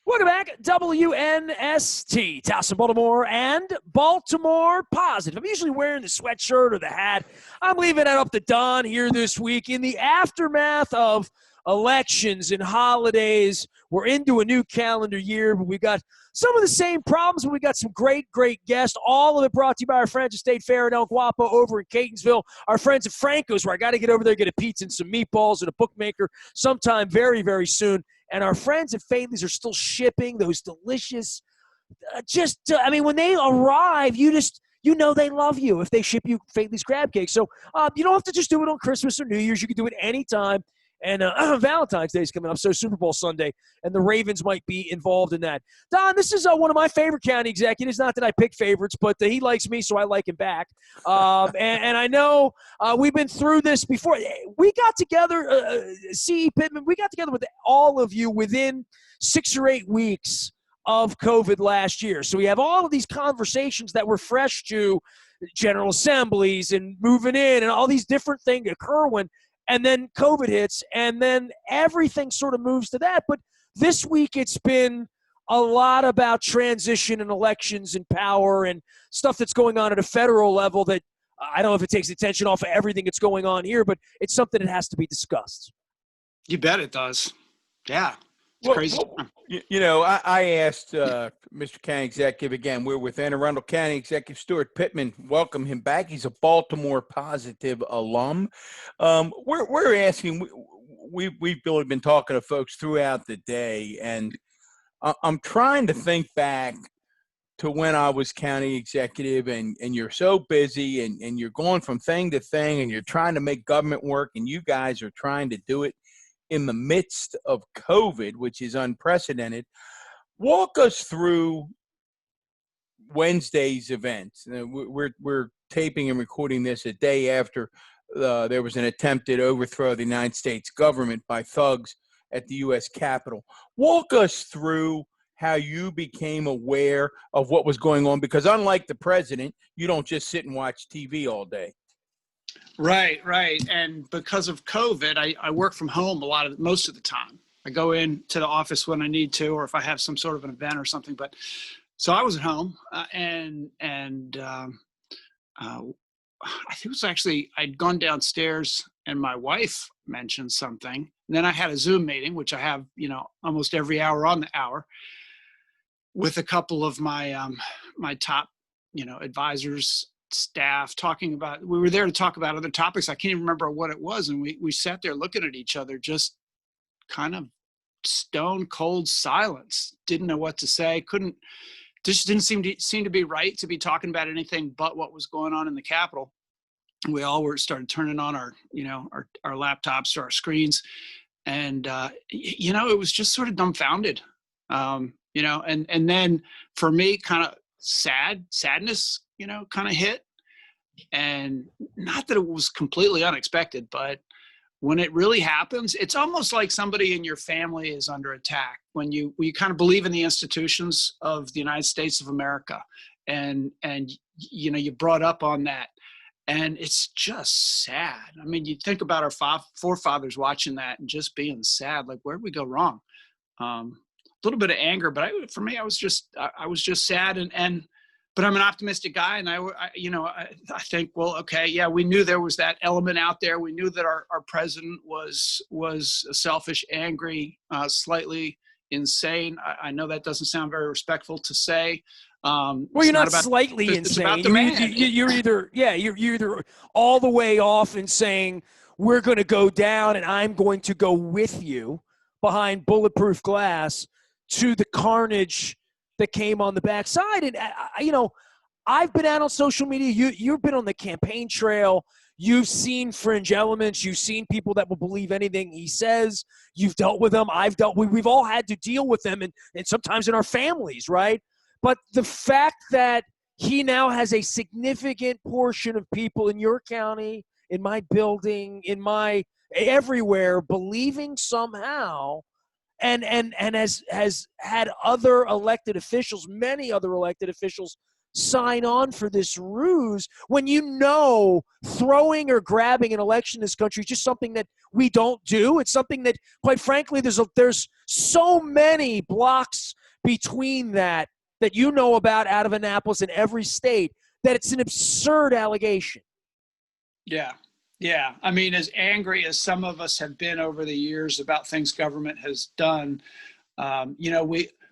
Welcome back, WNST, Towson, Baltimore, and Baltimore Positive. I'm usually wearing the sweatshirt or the hat. I'm leaving it up to Don here this week. In the aftermath of elections and holidays, we're into a new calendar year, but we've got some of the same problems, but we got some great guests. All of it brought to you by our friends at State Fair in El Guapo over in Catonsville. Our friends at Franco's, where I got to get over there, get a pizza and some meatballs and a bookmaker sometime very, very soon. And our friends at Faithley's are still shipping those delicious, when they arrive, you know they love you if they ship you Faithley's crab cakes. So you don't have to just do it on Christmas or New Year's. You can do it anytime. And Valentine's Day is coming up, so Super Bowl Sunday, and the Ravens might be involved in that. Don, this is one of my favorite county executives. Not that I pick favorites, but he likes me, so I like him back. And I know we've been through this before. We got together, C.E. Pittman, we got together with all of you within 6 or 8 weeks of COVID last year. So we have all of these conversations that were fresh to General Assemblies and moving in and all these different things occur and then COVID hits, and then everything sort of moves to that. But this week it's been a lot about transition and elections and power and stuff that's going on at a federal level that I don't know if it takes attention off of everything that's going on here, but it's something that has to be discussed. You bet it does. Yeah. It's crazy. I asked Mr. County Executive again. We're with Anne Arundel County Executive Steuart Pittman. Welcome him back. He's a Baltimore Positive alum. We're asking. We've really been talking to folks throughout the day, and I'm trying to think back to when I was county executive, and you're so busy, and you're going from thing to thing, and you're trying to make government work, and you guys are trying to do it in the midst of COVID, which is unprecedented. Walk us through Wednesday's events. We're taping and recording this a day after there was an attempted overthrow of the United States government by thugs at the U.S. Capitol. Walk us through how you became aware of what was going on, because unlike the president, you don't just sit and watch TV all day. Right. And because of COVID, I work from home most of the time. I go into the office when I need to, or if I have some sort of an event or something. But so I was at home, and I think it was actually, I'd gone downstairs and my wife mentioned something. And then I had a Zoom meeting, which I have, almost every hour on the hour, with a couple of my my top, advisors, staff, we were there to talk about other topics. I can't even remember what it was. And we sat there looking at each other, just kind of stone cold silence. Didn't know what to say. Just didn't seem to be right to be talking about anything but what was going on in the Capitol. We all started turning on our laptops or our screens. And, it was just sort of dumbfounded, and then for me, kind of sadness, kind of hit. And not that it was completely unexpected, but when it really happens, it's almost like somebody in your family is under attack. When you kind of believe in the institutions of the United States of America, and you brought up on that, and it's just sad. I mean, you think about our forefathers watching that and just being sad, like, where'd we go wrong? A little bit of anger, but for me, I was just sad, but I'm an optimistic guy, and I think, well, okay, yeah, we knew there was that element out there. We knew that our president was selfish, angry, slightly insane. I know that doesn't sound very respectful to say. Well, you're not slightly insane. It's about the man. You're either all the way off and saying we're going to go down, and I'm going to go with you behind bulletproof glass, to the carnage that came on the backside. And, I've been out on social media. You've been on the campaign trail. You've seen fringe elements. You've seen people that will believe anything he says. You've dealt with them. We've all had to deal with them, and sometimes in our families, right? But the fact that he now has a significant portion of people in your county, in my building, everywhere, believing somehow, and has had other elected officials, many other elected officials, sign on for this ruse, when throwing or grabbing an election in this country is just something that we don't do. It's something that, quite frankly, there's so many blocks between that you know about out of Annapolis and every state, that it's an absurd allegation. Yeah. Yeah. I mean, as angry as some of us have been over the years about things government has done,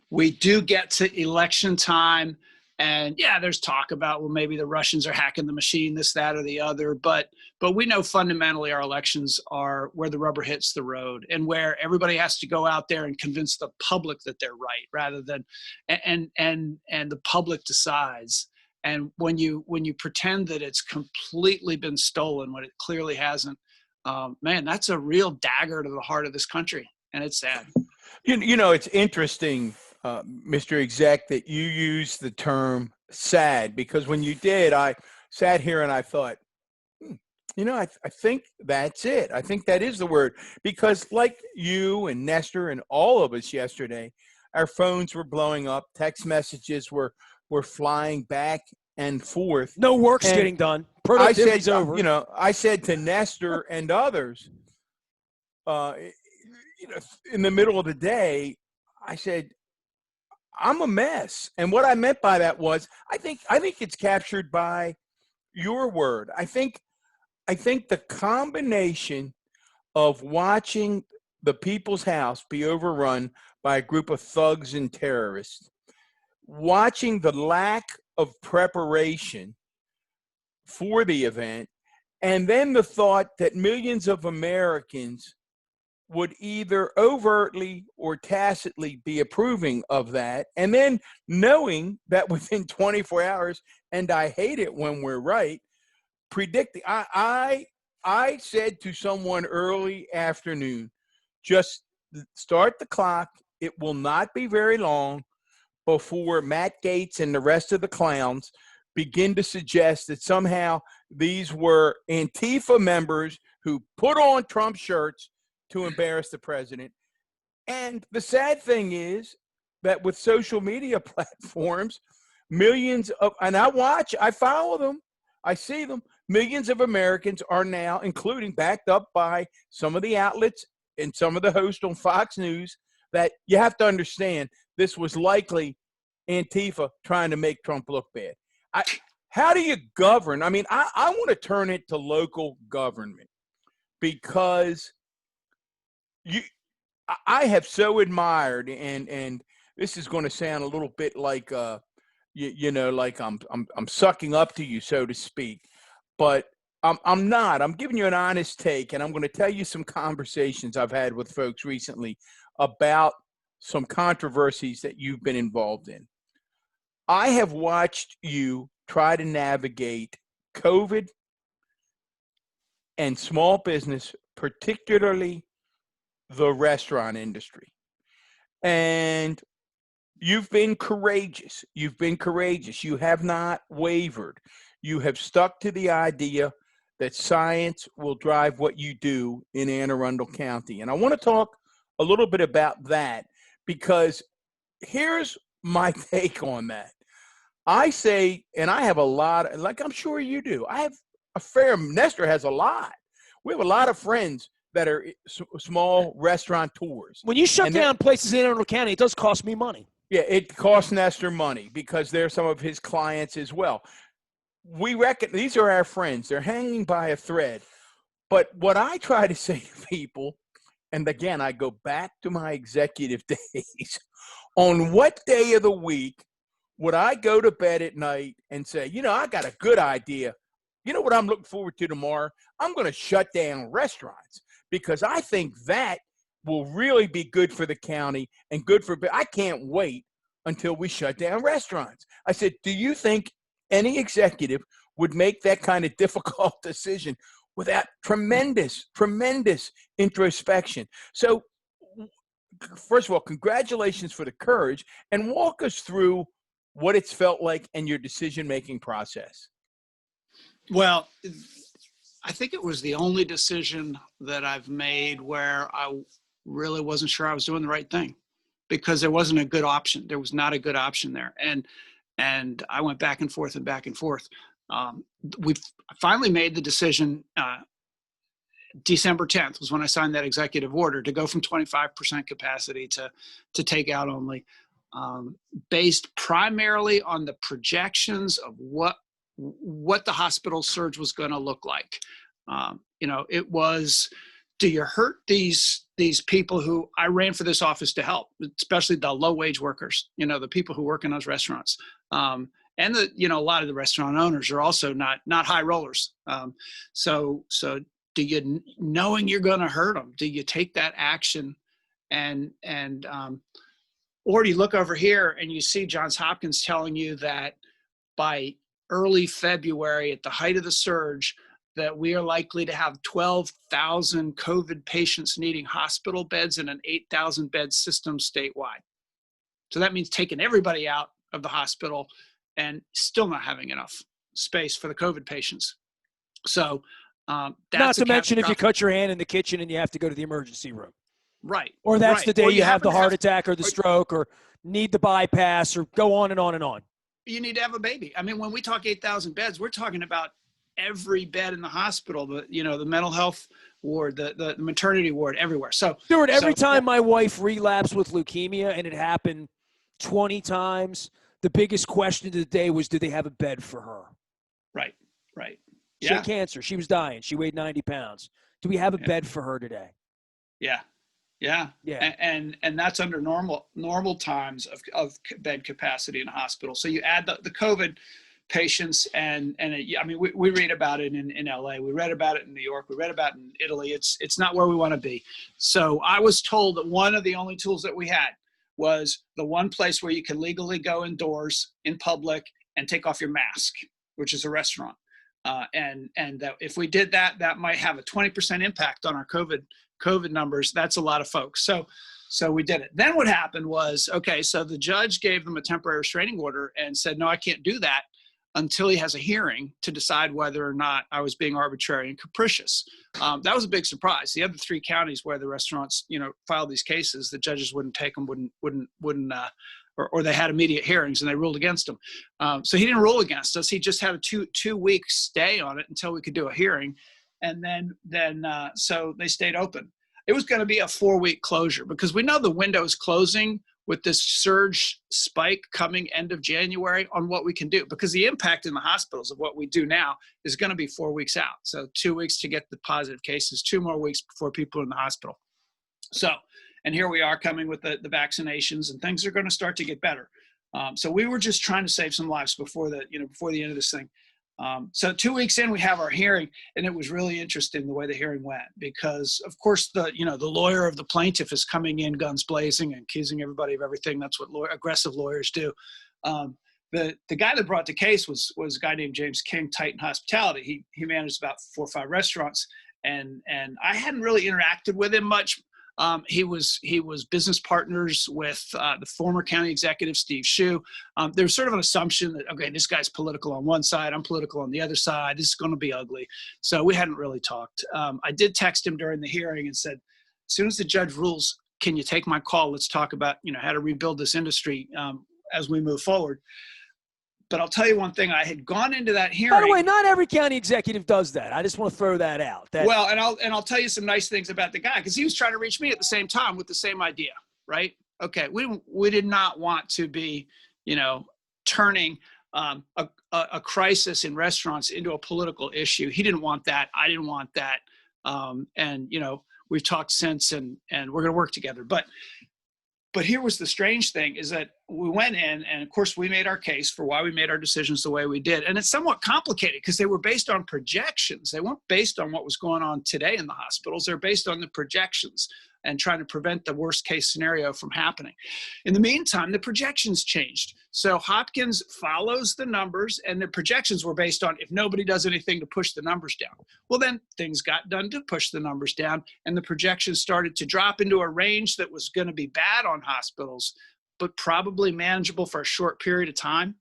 we do get to election time, and yeah, there's talk about, well, maybe the Russians are hacking the machine, this, that, or the other. But we know fundamentally our elections are where the rubber hits the road, and where everybody has to go out there and convince the public that they're right, rather than, and the public decides. And when you pretend that it's completely been stolen when it clearly hasn't, man, that's a real dagger to the heart of this country, and it's sad. It's interesting, Mr. Exec, that you use the term sad, because when you did, I sat here and I thought, I think that's it. I think that is the word, because like you and Nestor and all of us yesterday, our phones were blowing up, text messages were flying back and forth. No work's getting done. Productivity's over. I said to Nestor and others, in the middle of the day, I said, I'm a mess. And what I meant by that was, I think it's captured by your word. I think the combination of watching the people's house be overrun by a group of thugs and terrorists, watching the lack of preparation for the event, and then the thought that millions of Americans would either overtly or tacitly be approving of that, and then knowing that within 24 hours, and I hate it when we're right, predicting. I said to someone early afternoon, just start the clock. It will not be very long before Matt Gaetz and the rest of the clowns begin to suggest that somehow these were Antifa members who put on Trump shirts to embarrass the president. And the sad thing is that with social media platforms, millions of, and I follow them, I see them, millions of Americans are now, including backed up by some of the outlets and some of the hosts on Fox News, that you have to understand this was likely Antifa trying to make Trump look bad. How do you govern? I mean, I want to turn it to local government, because I have so admired, and this is going to sound a little bit like like I'm sucking up to you, so to speak, but I'm not. I'm giving you an honest take, and I'm going to tell you some conversations I've had with folks recently about some controversies that you've been involved in. I have watched you try to navigate COVID and small business, particularly the restaurant industry. And you've been courageous. You've been courageous. You have not wavered. You have stuck to the idea that science will drive what you do in Anne Arundel County. And I want to talk a little bit about that, because here's my take on that. I say, and I have a lot, like I'm sure you do, I have a fair, Nestor has a lot. We have a lot of friends that are small restaurateurs. When you shut down places in Anne Arundel County, it does cost me money. Yeah, it costs Nestor money, because they're some of his clients as well. We reckon these are our friends. They're hanging by a thread. But what I try to say to people, and again, I go back to my executive days, on what day of the week would I go to bed at night and say, I got a good idea. You know what I'm looking forward to tomorrow? I'm going to shut down restaurants, because I think that will really be good for the county and good for, I can't wait until we shut down restaurants. I said, do you think any executive would make that kind of difficult decision without tremendous introspection? So first of all, congratulations for the courage, and walk us through what it's felt like in your decision-making process. Well, I think it was the only decision that I've made where I really wasn't sure I was doing the right thing, because there wasn't a good option. There was not a good option there. And I went back and forth and back and forth. We finally made the decision. December 10th was when I signed that executive order to go from 25% capacity to take out only based primarily on the projections of what the hospital surge was going to look like. It was, do you hurt these people who I ran for this office to help, especially the low wage workers, the people who work in those restaurants. And a lot of the restaurant owners are also not high rollers. So do you, knowing you're going to hurt them, do you take that action or do you look over here and you see Johns Hopkins telling you that by early February, at the height of the surge, that we are likely to have 12,000 COVID patients needing hospital beds in an 8,000 bed system statewide. So that means taking everybody out of the hospital and still not having enough space for the COVID patients. So that's not to mention if you cut your hand in the kitchen and you have to go to the emergency room. Right. Or that's right. the day or you have the heart attack or the stroke or need the bypass or go on and on and on. You need to have a baby. I mean, when we talk 8,000 beds, we're talking about every bed in the hospital, the mental health ward, the maternity ward, everywhere. So Steuart, every time my wife relapsed with leukemia, and it happened 20 times, the biggest question of the day was, do they have a bed for her? Right. She had cancer. She was dying. She weighed 90 pounds. Do we have a bed for her today? Yeah. And that's under normal times of bed capacity in a hospital. So you add the COVID patients we read about it in LA. We read about it in New York. We read about it in Italy. It's not where we want to be. So I was told that one of the only tools that we had was the one place where you can legally go indoors in public and take off your mask, which is a restaurant. And that if we did that, that might have a 20% impact on our COVID numbers. That's a lot of folks. So we did it. Then what happened was, so the judge gave them a temporary restraining order and said, no, I can't do that until he has a hearing to decide whether or not I was being arbitrary and capricious. That was a big surprise. The other three counties where the restaurants, filed these cases, the judges wouldn't take them, or they had immediate hearings and they ruled against them. So he didn't rule against us. He just had a two-week stay on it until we could do a hearing. And so they stayed open. It was going to be a 4-week closure because we know the window is closing with this surge spike coming end of January on what we can do, because the impact in the hospitals of what we do now is going to be 4 weeks out. So 2 weeks to get the positive cases, 2 more weeks before people are in the hospital. So, and here we are coming with the vaccinations, and things are going to start to get better. So we were just trying to save some lives before the end of this thing. So 2 weeks in, we have our hearing, and it was really interesting the way the hearing went, because of course the lawyer of the plaintiff is coming in guns blazing and accusing everybody of everything. That's what aggressive lawyers do. The guy that brought the case was a guy named James King, Titan Hospitality. He managed about 4 or 5 restaurants, and I hadn't really interacted with him much. He was business partners with the former county executive, Steve Shue. There was sort of an assumption that, okay, this guy's political on one side, I'm political on the other side. This is going to be ugly. So we hadn't really talked. I did text him during the hearing and said, as soon as the judge rules, can you take my call? Let's talk about, how to rebuild this industry as we move forward. But I'll tell you one thing, I had gone into that hearing. By the way, not every county executive does that. I just want to throw that out. Well, and I'll tell you some nice things about the guy, because he was trying to reach me at the same time with the same idea, right? Okay, we did not want to be, turning a crisis in restaurants into a political issue. He didn't want that. I didn't want that. And we've talked since, and we're going to work together. But here was the strange thing, is that we went in, and of course we made our case for why we made our decisions the way we did. And it's somewhat complicated because they were based on projections. They weren't based on what was going on today in the hospitals. They're based on the projections and trying to prevent the worst case scenario from happening. In the meantime, the projections changed. So Hopkins follows the numbers, and the projections were based on if nobody does anything to push the numbers down. Well, then things got done to push the numbers down, and the projections started to drop into a range that was going to be bad on hospitals, but probably manageable for a short period of time.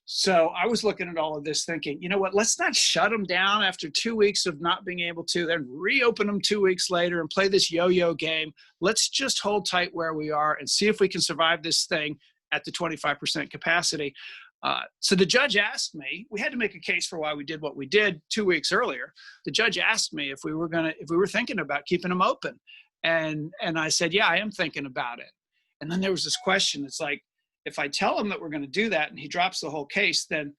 So I was looking at all of this thinking, you know what, let's not shut them down after 2 weeks of not being able to, then reopen them 2 weeks later and play this yo-yo game. Let's just hold tight where we are and see if we can survive this thing at the 25% capacity. So the judge asked me, we had to make a case for why we did what we did 2 weeks earlier. The judge asked me if we were thinking about keeping them open. And I said, yeah, I am thinking about it. And then there was this question. It's like, if I tell him that we're going to do that and he drops the whole case, then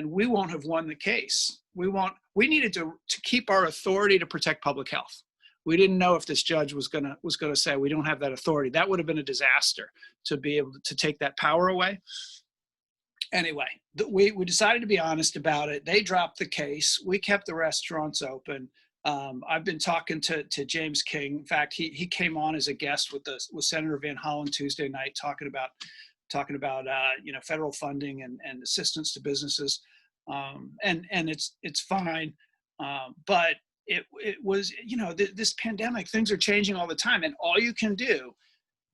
we won't have won the case. We needed to keep our authority to protect public health. We didn't know if this judge was going to say we don't have that authority. That would have been a disaster to be able to take that power away. Anyway, we decided to be honest about it. They dropped the case. We kept the restaurants open. I've been talking to James King. In fact, he came on as a guest with Senator Van Hollen Tuesday night, talking about federal funding and assistance to businesses, and it's fine, but it was this pandemic, things are changing all the time, and all you can do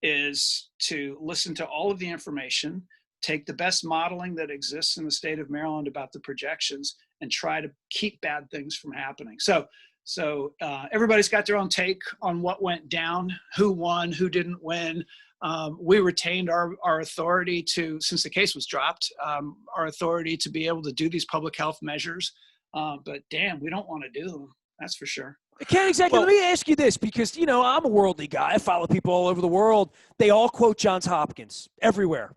is to listen to all of the information, take the best modeling that exists in the state of Maryland about the projections, and try to keep bad things from happening. So everybody's got their own take on what went down, who won, who didn't win. We retained our authority since the case was dropped, our authority to be able to do these public health measures. But damn, we don't want to do them. That's for sure. Can't exactly. Let me ask you this, because, I'm a worldly guy. I follow people all over the world. They all quote Johns Hopkins everywhere,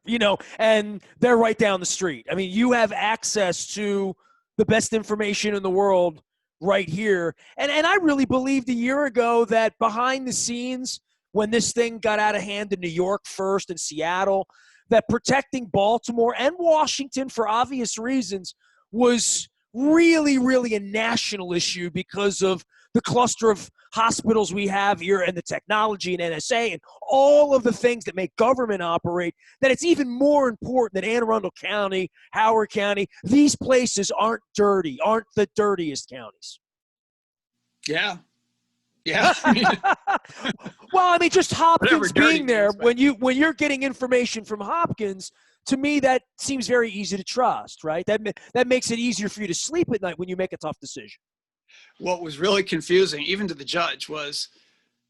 and they're right down the street. I mean, you have access to the best information in the world right here. And I really believed a year ago that behind the scenes, when this thing got out of hand in New York first and Seattle, that protecting Baltimore and Washington for obvious reasons was really, really a national issue because of the cluster of hospitals we have here and the technology and NSA and all of the things that make government operate, that it's even more important that Anne Arundel County, Howard County, these places aren't the dirtiest counties. Yeah. Well, just Hopkins being there, when you're getting information from Hopkins, to me, that seems very easy to trust, right? That makes it easier for you to sleep at night when you make a tough decision. What was really confusing, even to the judge, was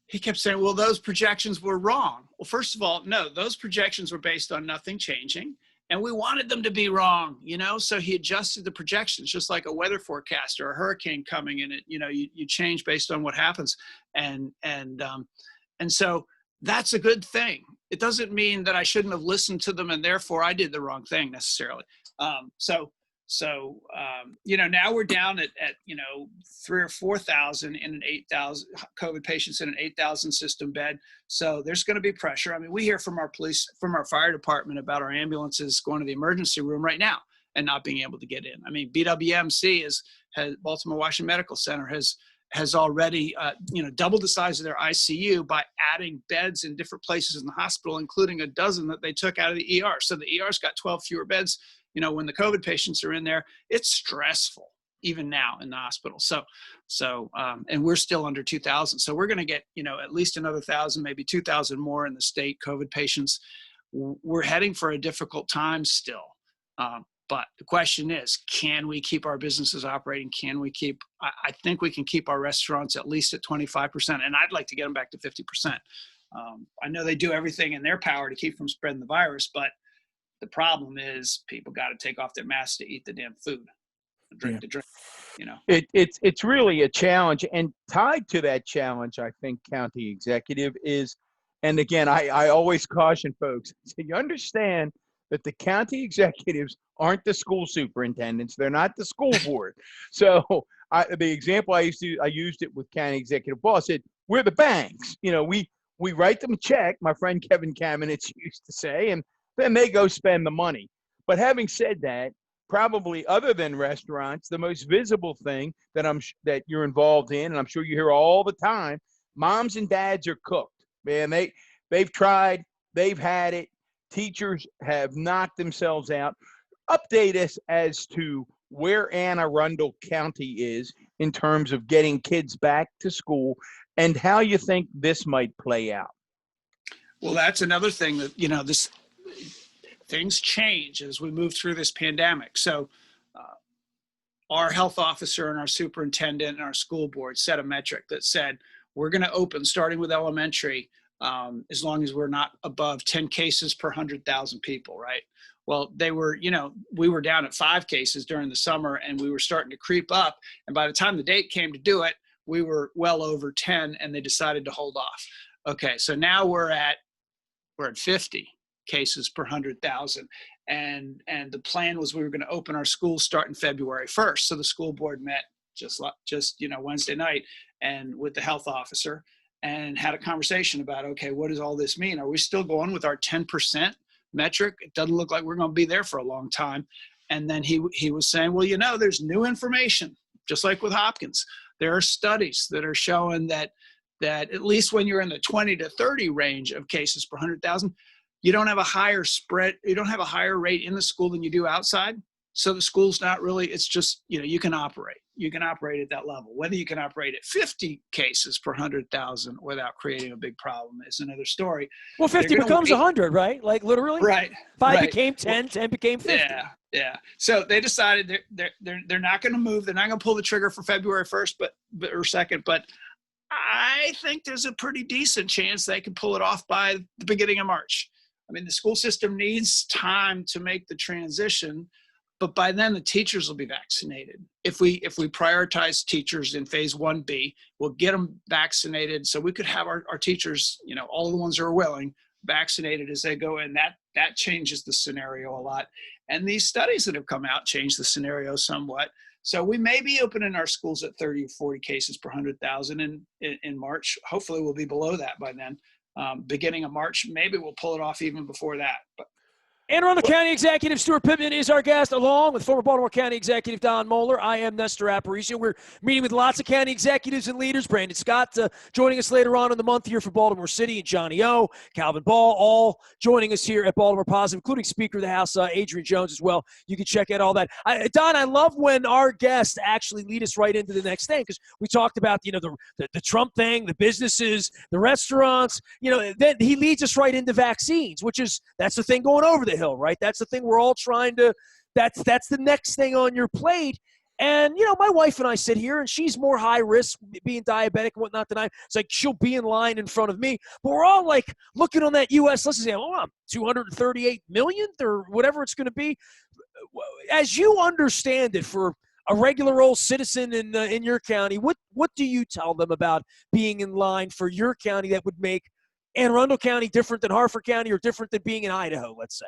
he kept saying, well, those projections were wrong. Well, first of all, no, those projections were based on nothing changing, and we wanted them to be wrong, so he adjusted the projections, just like a weather forecast or a hurricane coming in. You change based on what happens. And so that's a good thing. It doesn't mean that I shouldn't have listened to them and therefore I did the wrong thing necessarily. Now we're down at 3,000 or 4,000 in an 8,000 COVID patients in an 8,000 system bed. So there's going to be pressure. We hear from our police, from our fire department, about our ambulances going to the emergency room right now and not being able to get in. BWMC has Baltimore Washington Medical Center has already doubled the size of their ICU by adding beds in different places in the hospital, including a dozen that they took out of the ER. So the ER's got 12 fewer beds. When the COVID patients are in there, it's stressful even now in the hospital. And we're still under 2,000. So we're going to get, at least another 1,000, maybe 2,000 more in the state COVID patients. We're heading for a difficult time still. But the question is, can we keep our businesses operating? I think we can keep our restaurants at least at 25%. And I'd like to get them back to 50%. I know they do everything in their power to keep from spreading the virus, but the problem is people got to take off their masks to eat the damn food, drink the drink. It's really a challenge, and tied to that challenge, I think, county executive is, and again, I always caution folks, so you understand that the county executives aren't the school superintendents. They're not the school board. So the example I used it with county executive boss, said, we're the banks. We write them a check, my friend Kevin Kamenetz used to say, and then they go spend the money. But having said that, probably other than restaurants, the most visible thing that you're involved in, and I'm sure you hear all the time, moms and dads are cooked. Man, they've tried, they've had it. Teachers have knocked themselves out. Update us as to where Anne Arundel County is in terms of getting kids back to school and how you think this might play out. Well, that's another thing that, things change as we move through this pandemic. So our health officer and our superintendent and our school board set a metric that said, we're going to open, starting with elementary, as long as we're not above 10 cases per 100,000 people, right? Well, we were down at 5 cases during the summer, and we were starting to creep up. And by the time the date came to do it, we were well over 10, and they decided to hold off. Okay, so now we're at 50. cases per 100,000. And the plan was we were going to open our schools starting February 1st. So the school board met just Wednesday night and with the health officer and had a conversation about, okay, what does all this mean? Are we still going with our 10% metric? It doesn't look like we're going to be there for a long time. And then he was saying, well, there's new information, just like with Hopkins. There are studies that are showing that at least when you're in the 20 to 30 range of cases per 100,000, you don't have a higher spread. You don't have a higher rate in the school than you do outside. So the school's not really, it's just, you can operate. You can operate at that level. Whether you can operate at 50 cases per 100,000 without creating a big problem is another story. Well, 50 becomes 100, right? Like literally? Right. 5 right. became 10, 10 became 50. Yeah. So they decided they're not going to move. They're not going to pull the trigger for February 1st or 2nd. But I think there's a pretty decent chance they can pull it off by the beginning of March. I mean, the school system needs time to make the transition, but by then the teachers will be vaccinated. If we prioritize teachers in phase 1B, we'll get them vaccinated. So we could have our teachers, all the ones who are willing, vaccinated as they go in. That changes the scenario a lot. And these studies that have come out change the scenario somewhat. So we may be opening our schools at 30 or 40 cases per 100,000 in March. Hopefully we'll be below that by then. Beginning of March, maybe we'll pull it off even before that. But Anne Arundel County Executive Steuart Pittman is our guest, along with former Baltimore County Executive Don Moeller. I am Nestor Aparicio. We're meeting with lots of county executives and leaders. Brandon Scott joining us later on in the month here for Baltimore City, and Johnny O, Calvin Ball, all joining us here at Baltimore Positive, including Speaker of the House Adrian Jones as well. You can check out all that. Don, I love when our guests actually lead us right into the next thing, because we talked about the Trump thing, the businesses, the restaurants. Then he leads us right into vaccines, that's the thing going over the hill, right? That's the thing we're all trying to, that's the next thing on your plate. And, my wife and I sit here, and she's more high risk, being diabetic and whatnot than I. It's like she'll be in line in front of me. But we're all like looking on that U.S. list and saying, I'm 238 million or whatever it's going to be. As you understand it, for a regular old citizen in your county, what do you tell them about being in line for your county that would make Anne Arundel County different than Harford County or different than being in Idaho, let's say?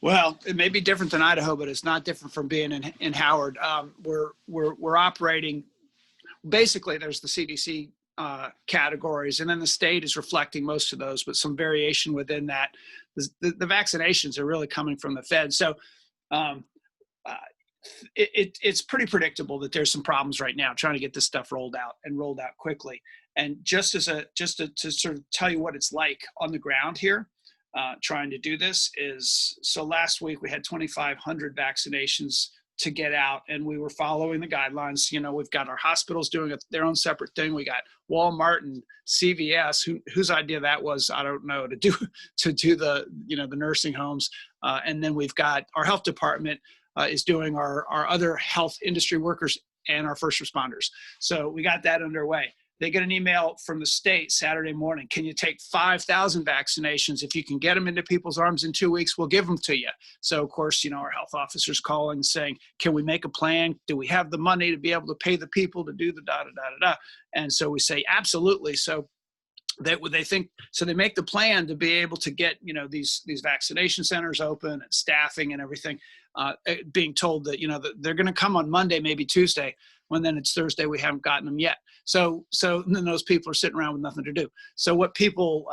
Well, it may be different than Idaho, but it's not different from being in Howard. We're operating. Basically, there's the CDC categories, and then the state is reflecting most of those, but some variation within that. The vaccinations are really coming from the Fed, so it's pretty predictable that there's some problems right now trying to get this stuff rolled out quickly. And just to sort of tell you what it's like on the ground here. Trying to do this is, so last week we had 2,500 vaccinations to get out, and we were following the guidelines. We've got our hospitals doing their own separate thing. We got Walmart and CVS, whose idea that was, I don't know, to do the the nursing homes, and then we've got our health department is doing our other health industry workers and our first responders. So we got that underway. They get an email from the state Saturday morning. Can you take 5,000 vaccinations? If you can get them into people's arms in 2 weeks, we'll give them to you. So, of course, our health officers calling saying, can we make a plan? Do we have the money to be able to pay the people to do the da-da-da-da-da? And so we say, absolutely. So they make the plan to be able to get, these vaccination centers open and staffing and everything, being told that, that they're going to come on Monday, maybe Tuesday, when then it's Thursday, we haven't gotten them yet. So then those people are sitting around with nothing to do. So what people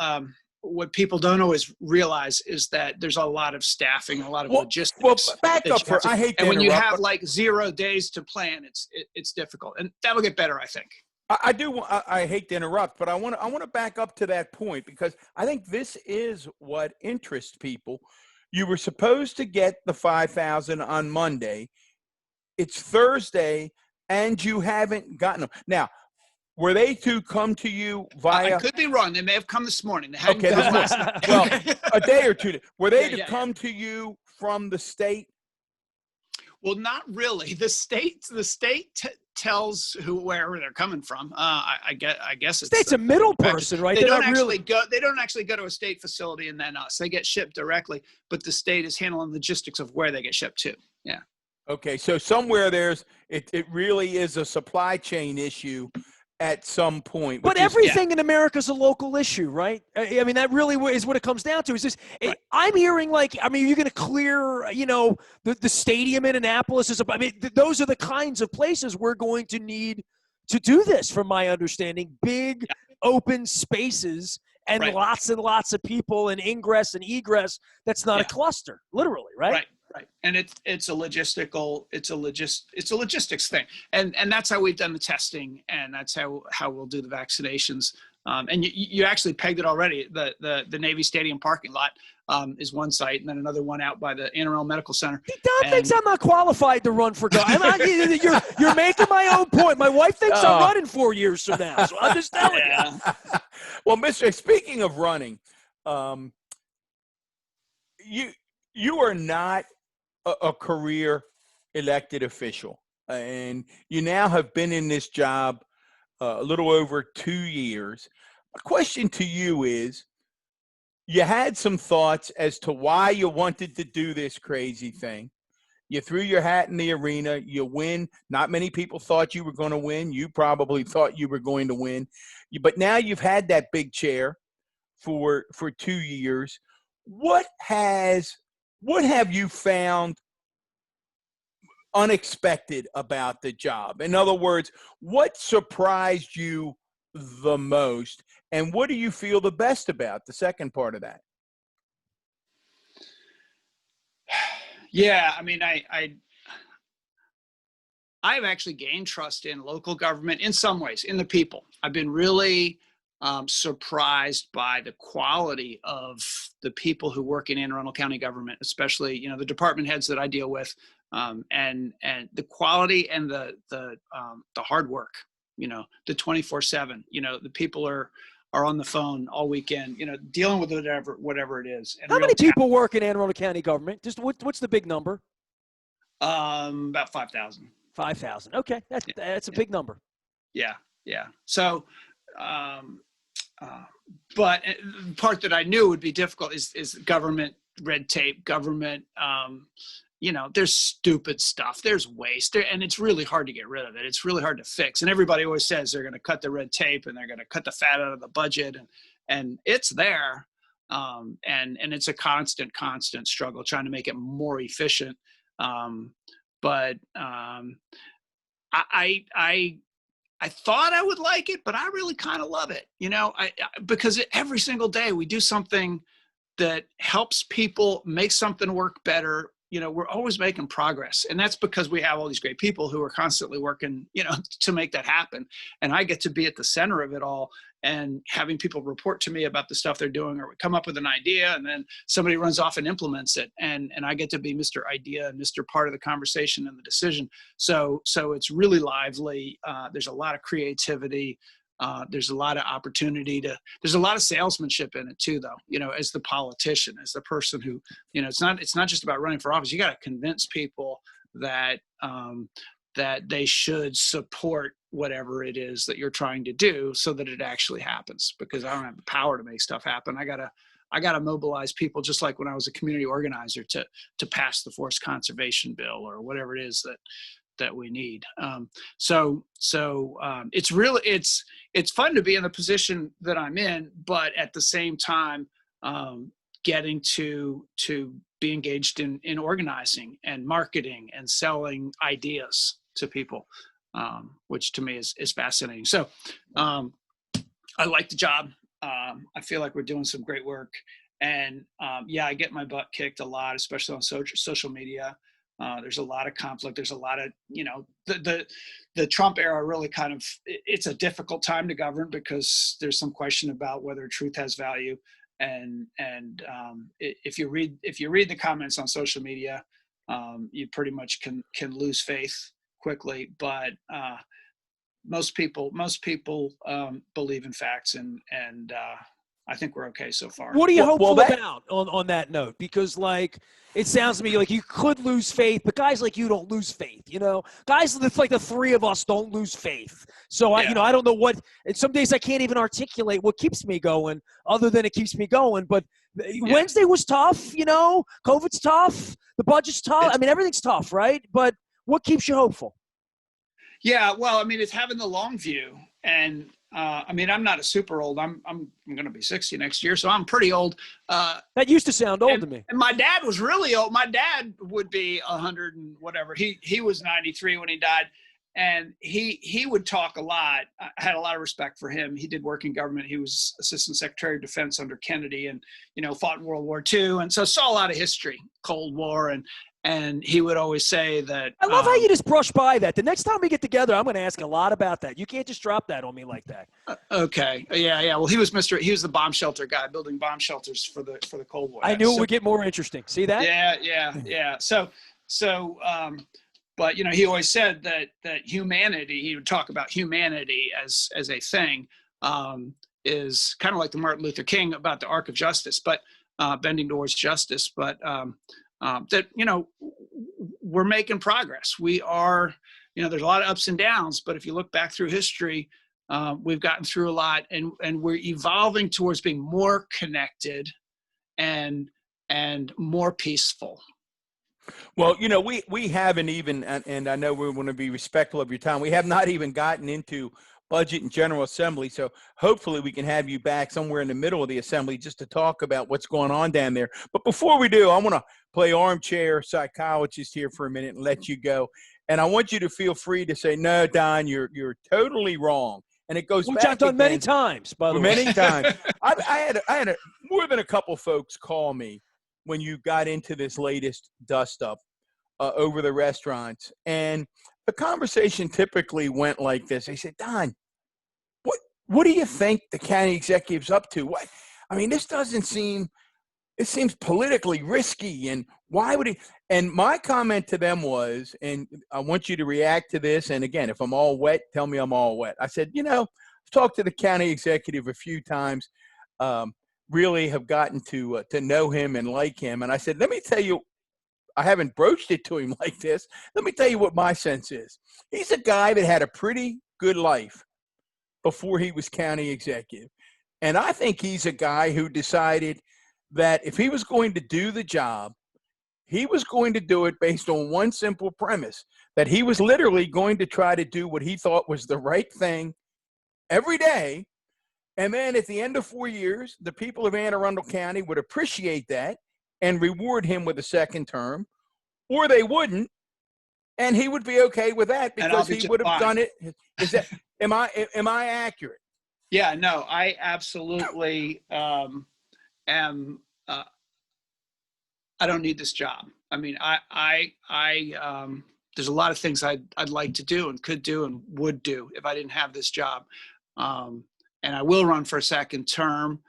don't always realize is that there's a lot of staffing, a lot of logistics. Well, back up for, I hate to and when you interrupt, have like 0 days to plan, it's difficult, and that'll get better, I think. I hate to interrupt, but I want to back up to that point, because I think this is what interests people. You were supposed to get the 5,000 on Monday. It's Thursday, and you haven't gotten them. Now, were they to come to you via? I could be wrong. They may have come this morning. They hadn't Okay, come last night. well, a day or two. Were they to come to you from the state? Well, not really. The state tells wherever they're coming from. I guess it's state's a middle person, right? They don't actually go. They don't actually go to a state facility and then us. They get shipped directly, but the state is handling logistics of where they get shipped to. Yeah. Okay, so somewhere it really is a supply chain issue, at some point. But everything in America is a local issue, right? I mean, that really is what it comes down to. Is this? Right. I'm hearing you're going to clear, the stadium in Annapolis. Those are the kinds of places we're going to need to do this, from my understanding. Big open spaces and lots of people and ingress and egress. That's not a cluster, literally, right? Right. And it's a logistics thing. And that's how we've done the testing, and that's how we'll do the vaccinations. And you actually pegged it already. The Navy Stadium parking lot is one site, and then another one out by the Anne Arundel Medical Center. Don thinks I'm not qualified to run for government. You're making my own point. My wife thinks I'm running 4 years from now, so I'm just telling you. Well, speaking of running, you are not a career elected official, and you now have been in this job a little over 2 years. My question to you is, you had some thoughts as to why you wanted to do this crazy thing. You threw your hat in the arena. You win. Not many people thought you were going to win. You probably thought you were going to win. But now you've had that big chair for 2 years. What have you found unexpected about the job? In other words, what surprised you the most, and what do you feel the best about? The second part of that. Yeah, I mean, I've actually gained trust in local government in some ways, in the people. I've been really surprised by the quality of the people who work in Anne Arundel County government, especially, the department heads that I deal with, and the quality and the hard work, the 24/7, the people are on the phone all weekend, dealing with whatever it is. And how many people work in Anne Arundel County government? Just what's the big number? About 5,000. 5,000. Okay. That's a big number. Yeah. So, but the part that I knew would be difficult is government red tape, government, there's stupid stuff, there's waste there, and it's really hard to get rid of it. It's really hard to fix. And everybody always says they're going to cut the red tape and they're going to cut the fat out of the budget, and it's there. And it's a constant struggle trying to make it more efficient. But I thought I would like it, but I really kind of love it, because every single day we do something that helps people make something work better. We're always making progress, and that's because we have all these great people who are constantly working, to make that happen. And I get to be at the center of it all, and having people report to me about the stuff they're doing, or we come up with an idea and then somebody runs off and implements it. And I get to be Mr. Idea and Mr. Part of the conversation and the decision. So it's really lively. There's a lot of creativity. There's a lot of opportunity there's a lot of salesmanship in it too, though, as the politician, as the person who, it's not just about running for office. You got to convince people that they should support whatever it is that you're trying to do, so that it actually happens, because I don't have the power to make stuff happen. I gotta mobilize people, just like when I was a community organizer, to pass the forest conservation bill or whatever it is that we need. So it's fun to be in the position that I'm in, but at the same time, getting to be engaged in organizing and marketing and selling ideas to people, which to me is fascinating. So I like the job. I feel like we're doing some great work, and I get my butt kicked a lot, especially on social media. There's a lot of conflict. There's a lot of, the Trump era really it's a difficult time to govern, because there's some question about whether truth has value. And if you read the comments on social media, you pretty much can lose faith quickly. But most people believe in facts, and I think we're okay so far. What are you hopeful about on that note? Because it sounds to me like you could lose faith, but guys like you don't lose faith. Guys like the three of us don't lose faith. So I don't know what. And some days I can't even articulate what keeps me going, other than it keeps me going. But Wednesday was tough. COVID's tough. The budget's tough. Everything's tough, right? But what keeps you hopeful? Yeah, well, it's having the long view I mean, I'm not a super old. I'm going to be 60 next year, so I'm pretty old. That used to sound old to me. And my dad was really old. My dad would be 100 and whatever. He was 93 when he died, and he would talk a lot. I had a lot of respect for him. He did work in government. He was Assistant Secretary of Defense under Kennedy, and fought in World War II, and so saw a lot of history, Cold War, and he would always say that. I love how you just brush by that. The next time we get together, I'm going to ask a lot about that. You can't just drop that on me like that. Okay. Yeah. Well, he was the bomb shelter guy, building bomb shelters for the Cold War. I knew it would get more interesting. See that? Yeah. But he always said that humanity. He would talk about humanity as a thing, is kind of like the Martin Luther King about the arc of justice, but bending towards justice. But that we're making progress. We are, there's a lot of ups and downs, but if you look back through history, we've gotten through a lot, and we're evolving towards being more connected and more peaceful. Well, we haven't even, and I know we want to be respectful of your time. We have not even gotten into budget and General Assembly. So hopefully we can have you back somewhere in the middle of the assembly just to talk about what's going on down there. But before we do, I want to play armchair psychologist here for a minute and let you go. And I want you to feel free to say, no, Don, you're totally wrong. And it goes Which back I've done again, many times, by the way. Many times. I had more than a couple folks call me when you got into this latest dust up over the restaurants. And the conversation typically went like this. They said, Don, what do you think the county executive's up to? What? I mean, this seems politically risky. And why would he? And my comment to them was, and I want you to react to this. And again, if I'm all wet, tell me I'm all wet. I said, I've talked to the county executive a few times, really have gotten to know him and like him. And I said, let me tell you, I haven't broached it to him like this. Let me tell you what my sense is. He's a guy that had a pretty good life before he was county executive. And I think he's a guy who decided that if he was going to do the job, he was going to do it based on one simple premise, that he was literally going to try to do what he thought was the right thing every day. And then at the end of 4 years, the people of Anne Arundel County would appreciate that and reward him with a second term, or they wouldn't. And he would be okay with that because he would have done it. Am I accurate? Yeah, no, I absolutely am. I don't need this job. I mean, there's a lot of things I'd like to do and could do and would do if I didn't have this job. And I will run for a second term.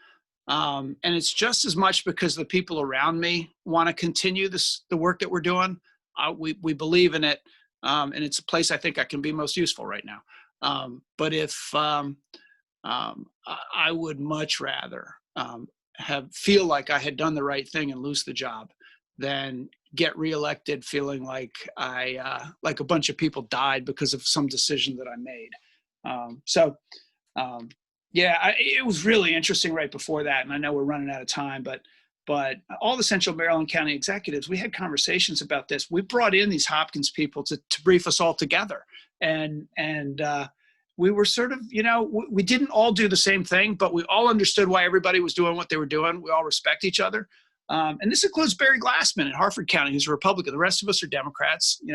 And it's just as much because the people around me want to continue the work that we're doing. We believe in it. And it's a place I think I can be most useful right now. But if I would much rather feel like I had done the right thing and lose the job than get reelected feeling like like a bunch of people died because of some decision that I made. It was really interesting right before that. And I know we're running out of time, but all the Central Maryland County executives, we had conversations about this. We brought in these Hopkins people to brief us all together. And we were sort of, we didn't all do the same thing, but we all understood why everybody was doing what they were doing. We all respect each other. And this includes Barry Glassman in Harford County, who's a Republican. The rest of us are Democrats, we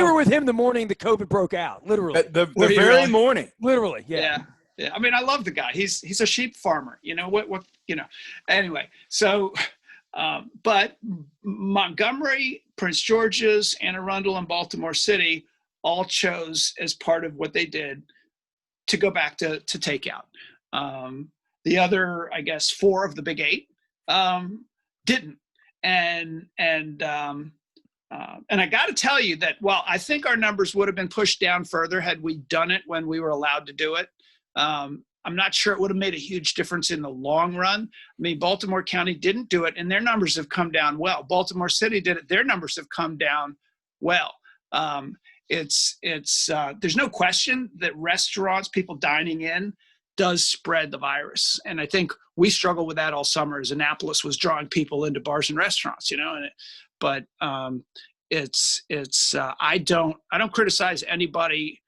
were with him the morning the COVID broke out, literally. The very morning. Literally, yeah. I mean, I love the guy. He's a sheep farmer. Anyway, so, but Montgomery, Prince George's, Anne Arundel, and Baltimore City all chose as part of what they did to go back to takeout. The other, I guess, 4 of the big 8 didn't. And I got to tell you that, while I think our numbers would have been pushed down further had we done it when we were allowed to do it, I'm not sure it would have made a huge difference in the long run. I mean, Baltimore County didn't do it, and their numbers have come down well. Baltimore City did it; their numbers have come down well. There's no question that restaurants, people dining in, does spread the virus. And I think we struggled with that all summer as Annapolis was drawing people into bars and restaurants, I don't criticize anybody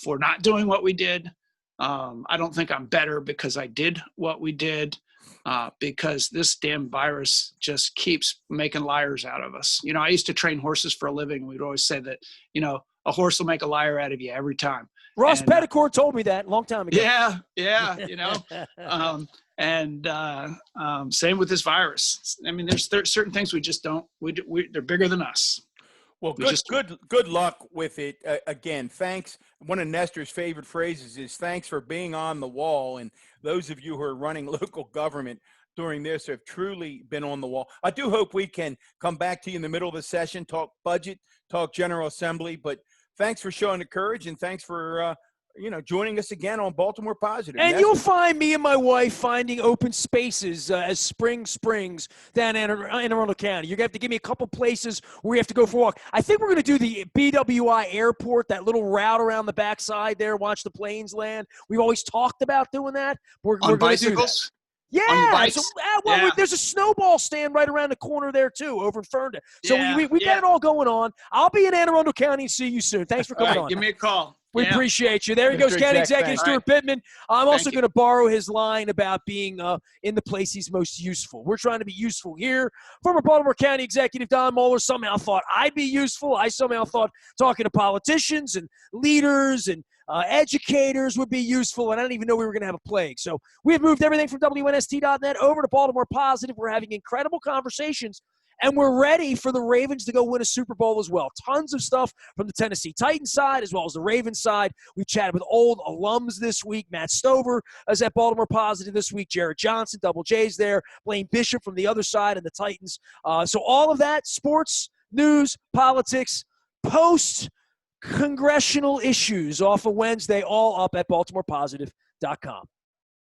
for not doing what we did. I don't think I'm better because I did what we did, because this damn virus just keeps making liars out of us. I used to train horses for a living. We'd always say that, a horse will make a liar out of you every time. Ross Petticourt told me that a long time ago. Yeah. Same with this virus. I mean, there's certain things we just don't, they're bigger than us. Well, good luck with it. Again, thanks. One of Nestor's favorite phrases is thanks for being on the wall. And those of you who are running local government during this have truly been on the wall. I do hope we can come back to you in the middle of the session, talk budget, talk General Assembly. But thanks for showing the courage, and thanks for joining us again on Baltimore Positive. And you'll find me and my wife finding open spaces as spring springs down in Anne Arundel County. You're going to have to give me a couple places where we have to go for a walk. I think we're going to do the BWI airport, that little route around the backside there, watch the planes land. We've always talked about doing that. We're going to do that. Yeah. So, there's a snowball stand right around the corner there, too, over in Ferndale. So we got it all going on. I'll be in Anne Arundel County and see you soon. Thanks for coming on. Give me a call. We appreciate you. There he goes, County Executive Steuart Pittman. I'm also going to borrow his line about being in the place he's most useful. We're trying to be useful here. Former Baltimore County Executive Don Moeller somehow thought I'd be useful. I somehow thought talking to politicians and leaders and educators would be useful, and I didn't even know we were going to have a plague. So we have moved everything from WNST.net over to Baltimore Positive. We're having incredible conversations, and we're ready for the Ravens to go win a Super Bowl as well. Tons of stuff from the Tennessee Titans side as well as the Ravens side. We've chatted with old alums this week. Matt Stover is at Baltimore Positive this week. Jared Johnson, Double J's there. Blaine Bishop from the other side and the Titans. So all of that, sports, news, politics, post-congressional issues off of Wednesday, all up at BaltimorePositive.com.